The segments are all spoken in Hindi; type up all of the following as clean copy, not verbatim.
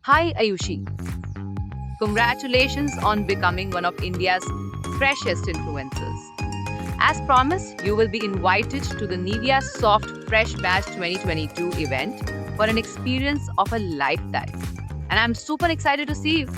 Hi Ayushi. Congratulations on becoming one of India's freshest influencers. As promised, you will be invited to the Nivea Soft Fresh Batch 2022 event for an experience of a lifetime. And I'm super excited to see you.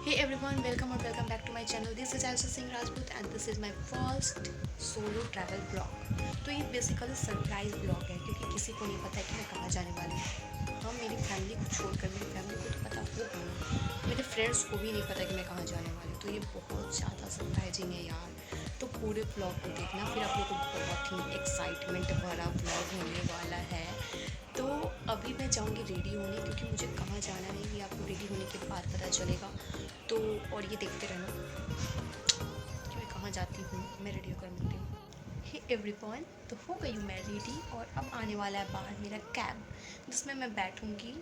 Hey everyone, welcome back to my channel. This is Aisha Singh Rajput and this is my first solo travel vlog. तो ये बेसिकली सरप्राइज ब्लॉग है क्योंकि किसी को नहीं पता है कि मैं कहाँ जाने वाली हूँ। हाँ, मेरी फैमिली को छोड़कर मेरी फैमिली को तो पता होगा, मेरे फ्रेंड्स को भी नहीं पता कि मैं कहाँ जाने वाली हूँ। तो ये बहुत ज़्यादा सरप्राइजिंग है यार। तो पूरे ब्लॉग को देखना, फिर आप लोगों को बहुत ही एक्साइटमेंट भरा ब्लॉग होने वाला है। तो अभी मैं जाऊँगी रेडी होने क्योंकि मुझे कहाँ जाना है ये आपको रेडी होने के बाद पता चलेगा। तो और ये देखते रहना कि मैं कहाँ जाती हूँ। मैं रेडी होकर मिलती हूँ। हे एवरीवन, तो हो गई हूँ मैं रेडी और अब आने वाला है बाहर मेरा कैब जिसमें मैं बैठूँगी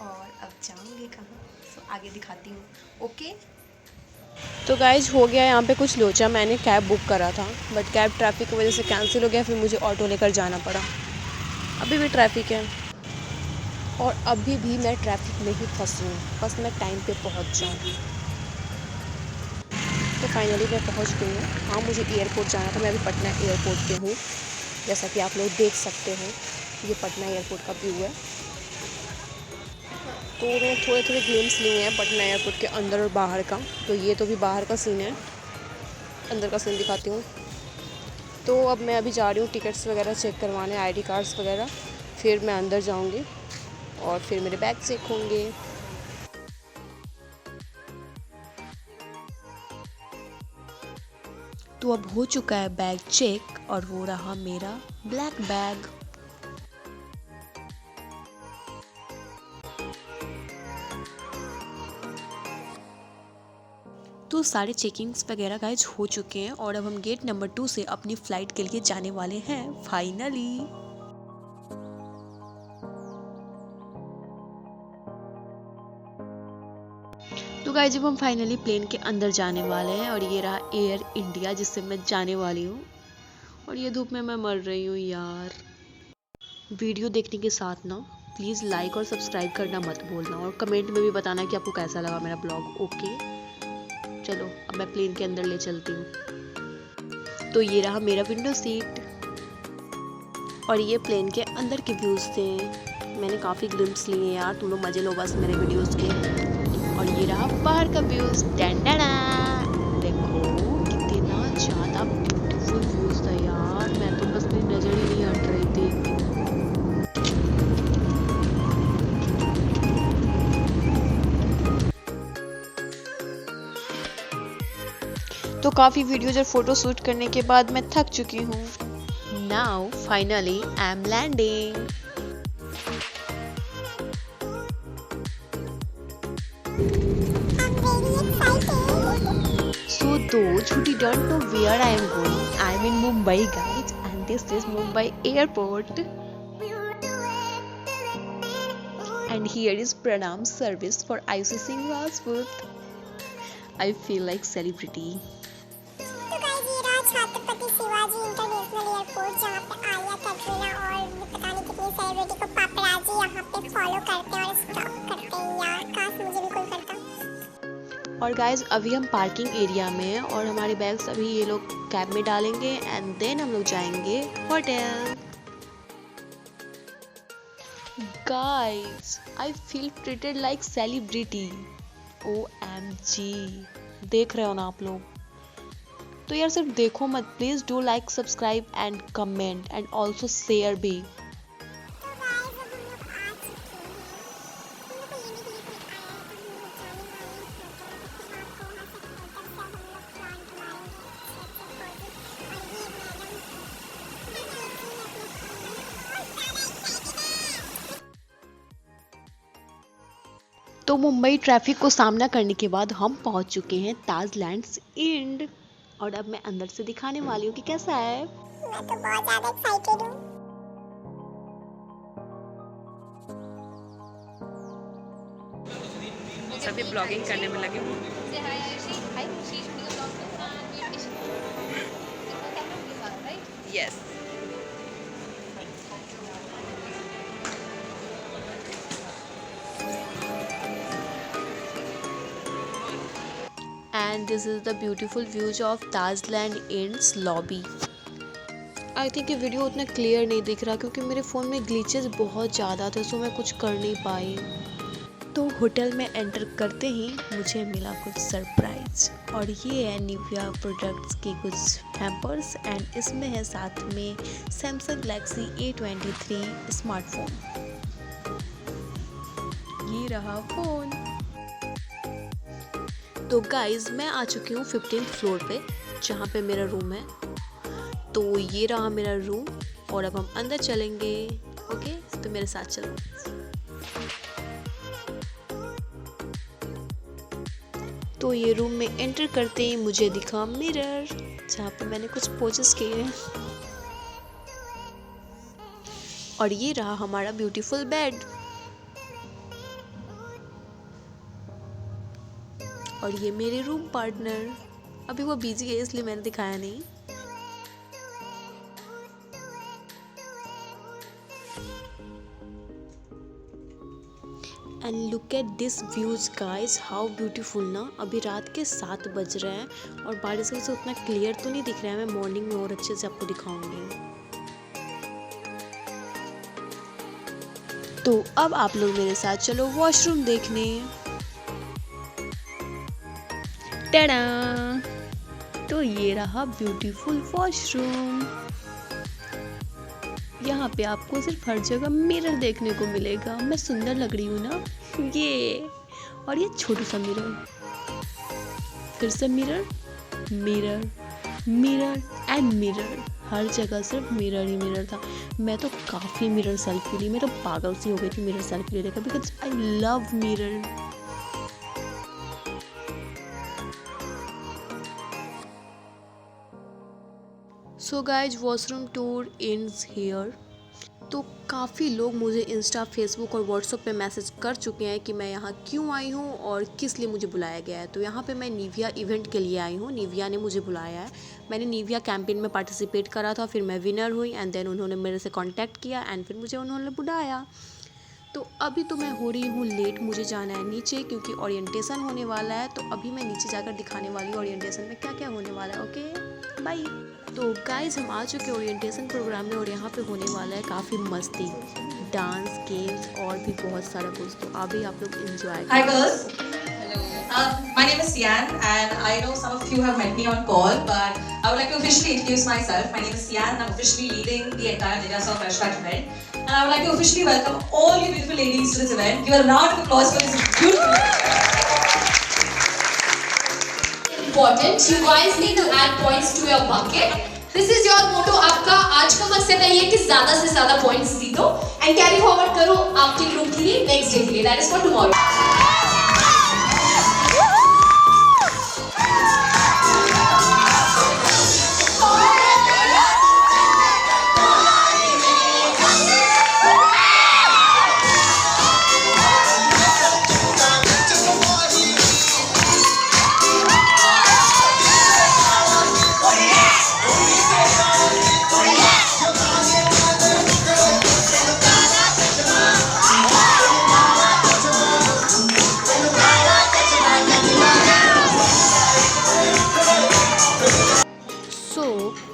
और अब जाऊँगी कहाँ, सो आगे दिखाती हूँ। ओके, तो गाइज हो गया यहाँ पे कुछ लोचा। मैंने कैब बुक करा था बट कैब ट्रैफिक की वजह से कैंसिल हो गया, फिर मुझे ऑटो लेकर जाना पड़ा। अभी भी ट्रैफिक है और अभी भी मैं ट्रैफिक में ही फंसी हूँ, बस मैं टाइम पे पहुँच जाऊँ। तो फाइनली मैं पहुंच गई हूँ। हाँ, मुझे एयरपोर्ट जाना था। मैं अभी पटना एयरपोर्ट पे हूँ, जैसा कि आप लोग देख सकते हो। ये पटना एयरपोर्ट का व्यू है। तो मैंने थोड़े थोड़े ग्लिम्स लिए हैं पटना एयरपोर्ट के अंदर और बाहर का। तो ये तो भी बाहर का सीन है, अंदर का सीन दिखाती हूँ। तो अब मैं अभी जा रही हूँ टिकट्स वगैरह चेक करवाने, आईडी कार्ड्स वगैरह। फिर मैं अंदर जाऊँगी और फिर मेरे बैग चेक होंगे। तो अब हो चुका है बैग चेक और वो रहा मेरा ब्लैक बैग। तो सारे चेकिंग्स वगैरह गाइज हो चुके हैं और अब हम गेट नंबर 2 से अपनी फ़्लाइट के लिए जाने वाले हैं फाइनली। तो गाइज जब हम फाइनली प्लेन के अंदर जाने वाले हैं और ये रहा एयर इंडिया जिससे मैं जाने वाली हूँ। और ये धूप में मैं मर रही हूँ यार। वीडियो देखने के साथ ना प्लीज़ लाइक और सब्सक्राइब करना मत भूलना और कमेंट में भी बताना कि आपको कैसा लगा मेरा ब्लॉग। ओके, चलो अब मैं प्लेन के अंदर ले चलती हूँ। तो ये रहा मेरा विंडो सीट और ये प्लेन के अंदर के व्यूज़ थे। मैंने काफ़ी ग्लिम्स लिए यार, तुम लोग मज़े लो बस मेरे वीडियोस के। और ये रहा बाहर का व्यूज़। देखो कितना ज़्यादा ब्यूटीफुल व्यूज़ था यार, मैं तो बस मेरी नज़र ही नहीं हट रही थी। तो काफ़ी वीडियोज और फोटो शूट करने के बाद मैं थक चुकी हूँ। Now finally I am landing. So those who didn't know where I am going, I am in Mumbai guys and this is Mumbai airport. And here is Pranam service for IC Singh Rajput. I feel like celebrity. तो गाइस ये रहा छत्रपति शिवाजी इंटरनेशनल एयरपोर्ट जहाँ पे आलिया, कैटरीना और पता नहीं कितनी सेलिब्रिटी को पापराजी यहाँ पे फॉलो करते हैं और स्टॉप करते हैं यार। काश मुझे भी कोई करता। और गाइज अभी हम पार्किंग एरिया में हैं और हमारे बैग्स अभी ये लोग कैब में डालेंगे एंड देन हम लोग जाएंगे hotel. Guys I feel treated like celebrity. OMG, देख रहे हो ना आप लोग? तो यार सिर्फ देखो मत, please do like, subscribe and comment and also share भी। तो गाइस अब हम लोग आ चुके हैं। हम लोग को ये नहीं क्लिक आया है तो हम लोग जाने वाले हैं होटल से। तो मुंबई ट्रैफिक को सामना करने के बाद हम पहुंच चुके हैं ताजलैंड्स इंड और अब मैं अंदर से दिखाने वाली हूँ कि कैसा है। मैं तो बहुत ज़्यादा एक्साइटेड हूँ। सभी ब्लॉगिंग करने में लगे हुए। Say hi, Ayushi. Hi, she's from the vlog too, and we're Ishi. देखो कैमरा के साथ, right? Yes. And this is the beautiful views of Tajland Inn's lobby. I think ये वीडियो उतना क्लियर नहीं दिख रहा क्योंकि मेरे फ़ोन में ग्लिचेस बहुत ज़्यादा थे, सो मैं कुछ कर नहीं पाई। तो होटल में एंटर करते ही मुझे मिला कुछ सरप्राइज, और ये है निविया प्रोडक्ट्स की कुछ हैम्पर्स, एंड इसमें है साथ में सैमसंग गैलेक्सी A23 स्मार्टफोन। ये रहा फ़ोन। तो गाइज मैं आ चुकी हूँ 15th फ्लोर पे, जहाँ पे मेरा रूम है। तो ये रहा मेरा रूम, और अब हम अंदर चलेंगे। ओके, तो मेरे साथ चलो। तो ये रूम में एंटर करते ही मुझे दिखा मिरर, जहाँ पे मैंने कुछ पोजेस किए हैं। और ये रहा हमारा ब्यूटीफुल बेड। और ये मेरे रूम पार्टनर, अभी वो बिजी है इसलिए मैंने दिखाया नहीं। And look at this views guys, how beautiful ना। अभी रात के 7 बज रहे हैं और बारिश की वजह से उतना क्लियर तो नहीं दिख रहा है, मैं मॉर्निंग में और अच्छे से आपको दिखाऊंगी। तो अब आप लोग मेरे साथ चलो वॉशरूम देखने। टड़ा! तो ये रहा ब्यूटीफुल वॉशरूम। यहाँ पे आपको सिर्फ हर जगह मिरर देखने को मिलेगा। मैं सुंदर लग रही हूँ ना, ये। और ये छोटा सा मिरर, फिर से mirror, mirror, mirror and mirror. हर जगह सिर्फ मिरर ही मिरर था। मैं तो काफ़ी मिरर सेल्फी ली, मैं तो पागल सी हो गई थी मिरर सेल्फी लेने का, because I love mirror. So guys, washroom tour ends here. तो काफ़ी लोग मुझे इंस्टा, फेसबुक और व्हाट्सएप पे मैसेज कर चुके हैं कि मैं यहाँ क्यों आई हूँ और किस लिए मुझे बुलाया गया है। तो यहाँ पे मैं निविया इवेंट के लिए आई हूँ, निविया ने मुझे बुलाया है। मैंने निविया कैंपेन में पार्टिसिपेट करा था, फिर मैं विनर हुई, एंड देन उन्होंने मेरे से कांटेक्ट किया, एंड फिर मुझे उन्होंने बुलाया। तो अभी तो मैं हो रही हूँ लेट, मुझे जाना है नीचे क्योंकि ओरिएंटेशन होने वाला है। तो अभी मैं नीचे जाकर दिखाने वाली हूँ ओरिएंटेशन में क्या क्या होने वाला है। Okay, bye. तो गाइज, हम आ चुके ओरिएंटेशन प्रोग्राम में, और यहाँ पे होने वाला है काफ़ी मस्ती, डांस, गेम्स और भी बहुत सारा कुछ। तो अभी आप लोग enjoy. Hi girls. My name is Sian, and I know some of you have met me on call, but I would like to officially introduce myself. My name is Sian, and I'm officially leading the entire Nivyasol Fresh Batch event. And I would like to officially welcome all you beautiful ladies to this event. Give a round of applause for this beautiful event. Important, you guys need to add points to your bucket. This is your motto. आपका आज का मकसद है ये कि ज़्यादा से ज़्यादा points जीतो and carry forward करो आपके ग्रुप के लिए next day के लिए. That is for tomorrow.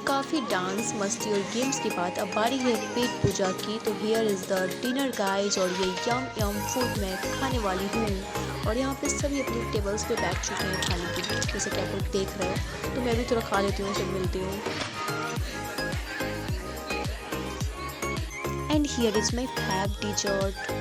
काफ़ी डांस, मस्ती और गेम्स के बाद अब बारी है पेट पूजा की। तो here is the dinner guys, और ये यम फूड मैं खाने वाली हूँ। और यहाँ पे सभी अपनी टेबल्स पे बैठ चुके हैं खाने के लिए, जैसे कि आप लोग देख रहे हो। तो मैं भी थोड़ा खा लेती हूँ, सब मिलती हूँ। And here is my fav dessert.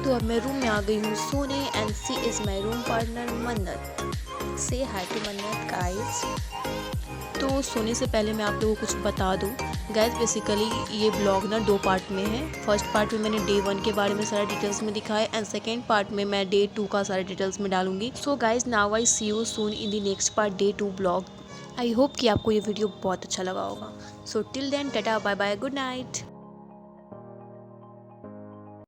तो अब मैं रूम में आ गई हूँ सोने, and see is my room partner Mannat. Say hi to मन्नत गाइज। तो सोने से पहले मैं आप लोगों को कुछ बता दूँ गाइज। बेसिकली ये ब्लॉग ना 2 पार्ट में है। फर्स्ट पार्ट में मैंने डे 1 के बारे में सारा डिटेल्स में दिखाया, एंड सेकेंड पार्ट में मैं डे 2 का सारे डिटेल्स में डालूंगी। So guys, now I see you soon in the next part, day 2 blog. I hope कि आपको ये वीडियो बहुत अच्छा लगा होगा। So till then, tata, bye bye, good night.